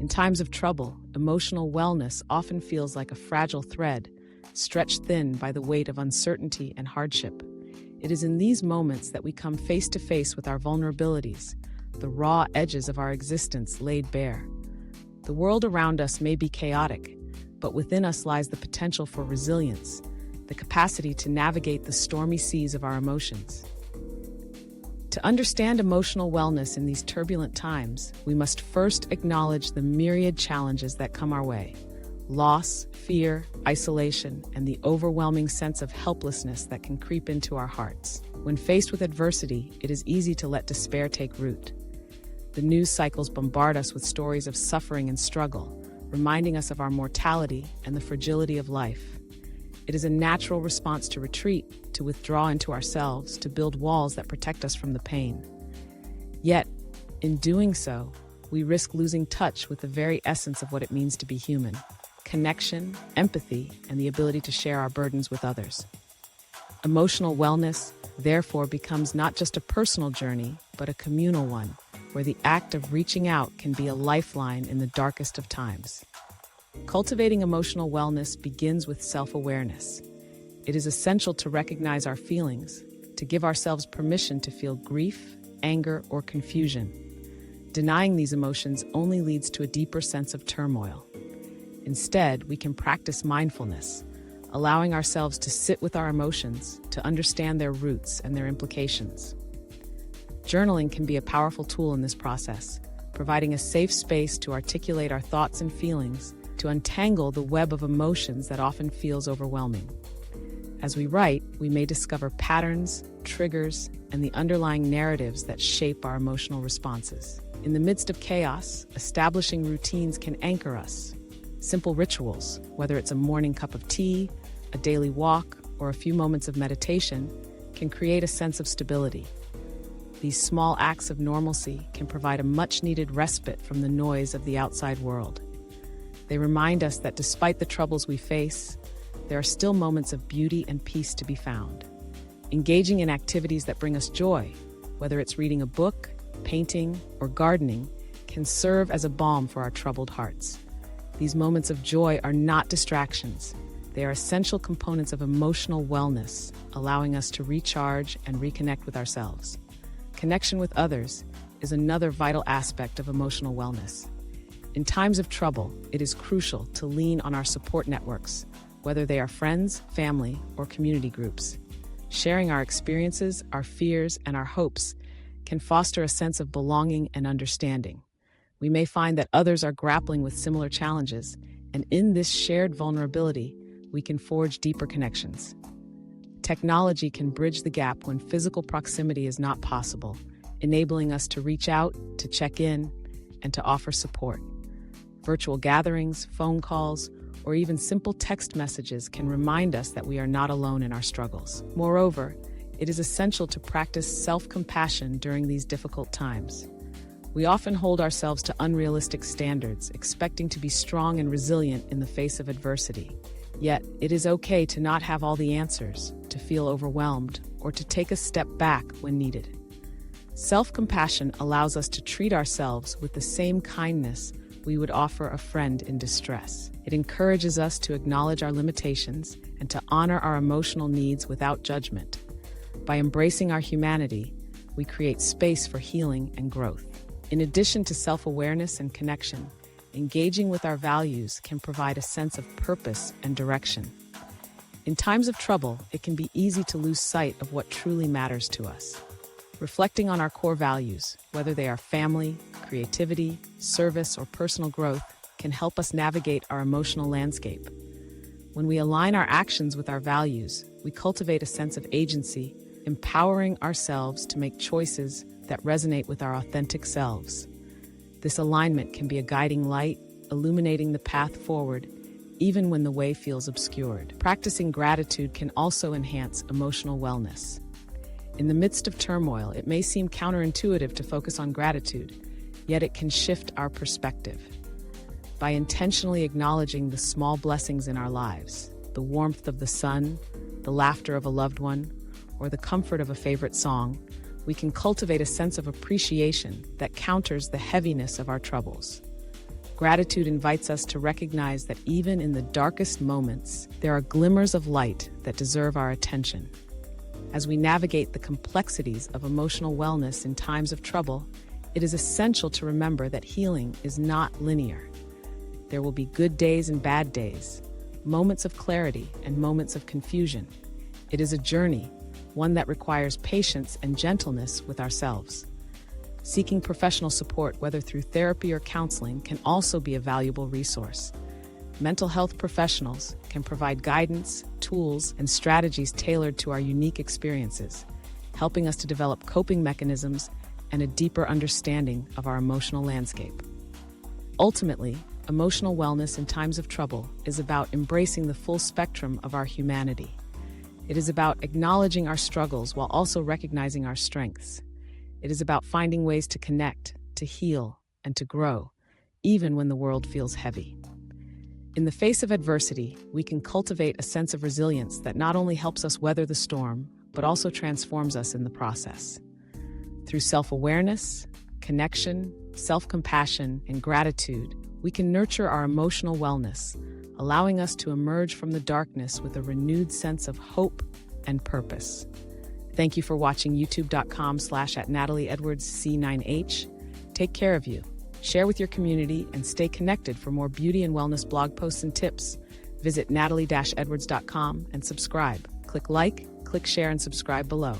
In times of trouble, emotional wellness often feels like a fragile thread, stretched thin by the weight of uncertainty and hardship. It is in these moments that we come face to face with our vulnerabilities, the raw edges of our existence laid bare. The world around us may be chaotic, but within us lies the potential for resilience, the capacity to navigate the stormy seas of our emotions. To understand emotional wellness in these turbulent times, we must first acknowledge the myriad challenges that come our way. Loss, fear, isolation, and the overwhelming sense of helplessness that can creep into our hearts. When faced with adversity, it is easy to let despair take root. The news cycles bombard us with stories of suffering and struggle, reminding us of our mortality and the fragility of life. It is a natural response to retreat, to withdraw into ourselves, to build walls that protect us from the pain. Yet, in doing so, we risk losing touch with the very essence of what it means to be human: connection, empathy, and the ability to share our burdens with others. Emotional wellness, therefore, becomes not just a personal journey, but a communal one, where the act of reaching out can be a lifeline in the darkest of times. Cultivating emotional wellness begins with self-awareness. It is essential to recognize our feelings, to give ourselves permission to feel grief, anger, or confusion. Denying these emotions only leads to a deeper sense of turmoil. Instead, we can practice mindfulness, allowing ourselves to sit with our emotions, to understand their roots and their implications. Journaling can be a powerful tool in this process, providing a safe space to articulate our thoughts and feelings, to untangle the web of emotions that often feels overwhelming. As we write, we may discover patterns, triggers, and the underlying narratives that shape our emotional responses. In the midst of chaos, establishing routines can anchor us. Simple rituals, whether it's a morning cup of tea, a daily walk, or a few moments of meditation, can create a sense of stability. These small acts of normalcy can provide a much-needed respite from the noise of the outside world. They remind us that despite the troubles we face, there are still moments of beauty and peace to be found. Engaging in activities that bring us joy, whether it's reading a book, painting, or gardening, can serve as a balm for our troubled hearts. These moments of joy are not distractions. They are essential components of emotional wellness, allowing us to recharge and reconnect with ourselves. Connection with others is another vital aspect of emotional wellness. In times of trouble, it is crucial to lean on our support networks, whether they are friends, family, or community groups. Sharing our experiences, our fears, and our hopes can foster a sense of belonging and understanding. We may find that others are grappling with similar challenges, and in this shared vulnerability, we can forge deeper connections. Technology can bridge the gap when physical proximity is not possible, enabling us to reach out, to check in, and to offer support. Virtual gatherings, phone calls, or even simple text messages can remind us that we are not alone in our struggles. Moreover, it is essential to practice self-compassion during these difficult times. We often hold ourselves to unrealistic standards, expecting to be strong and resilient in the face of adversity. Yet, it is okay to not have all the answers, to feel overwhelmed, or to take a step back when needed. Self-compassion allows us to treat ourselves with the same kindness we would offer a friend in distress. It encourages us to acknowledge our limitations and to honor our emotional needs without judgment. By embracing our humanity, we create space for healing and growth. In addition to self-awareness and connection, engaging with our values can provide a sense of purpose and direction. In times of trouble, it can be easy to lose sight of what truly matters to us. Reflecting on our core values, whether they are family, creativity, service, or personal growth, can help us navigate our emotional landscape. When we align our actions with our values, we cultivate a sense of agency, empowering ourselves to make choices that resonate with our authentic selves. This alignment can be a guiding light, illuminating the path forward, even when the way feels obscured. Practicing gratitude can also enhance emotional wellness. In the midst of turmoil, it may seem counterintuitive to focus on gratitude, yet it can shift our perspective. By intentionally acknowledging the small blessings in our lives, the warmth of the sun, the laughter of a loved one, or the comfort of a favorite song, we can cultivate a sense of appreciation that counters the heaviness of our troubles. Gratitude invites us to recognize that even in the darkest moments, there are glimmers of light that deserve our attention. As we navigate the complexities of emotional wellness in times of trouble, it is essential to remember that healing is not linear. There will be good days and bad days, moments of clarity and moments of confusion. It is a journey, one that requires patience and gentleness with ourselves. Seeking professional support, whether through therapy or counseling, can also be a valuable resource. Mental health professionals can provide guidance, tools, and strategies tailored to our unique experiences, helping us to develop coping mechanisms and a deeper understanding of our emotional landscape. Ultimately, emotional wellness in times of trouble is about embracing the full spectrum of our humanity. It is about acknowledging our struggles while also recognizing our strengths. It is about finding ways to connect, to heal, and to grow, even when the world feels heavy. In the face of adversity, we can cultivate a sense of resilience that not only helps us weather the storm, but also transforms us in the process. Through self-awareness, connection, self-compassion, and gratitude, we can nurture our emotional wellness, allowing us to emerge from the darkness with a renewed sense of hope and purpose. Thank you for watching youtube.com/@NatalieEdwardsC9H. Take care of you. Share with your community and stay connected for more beauty and wellness blog posts and tips. Visit natalie-edwards.com and subscribe. Click like, click share, and subscribe below.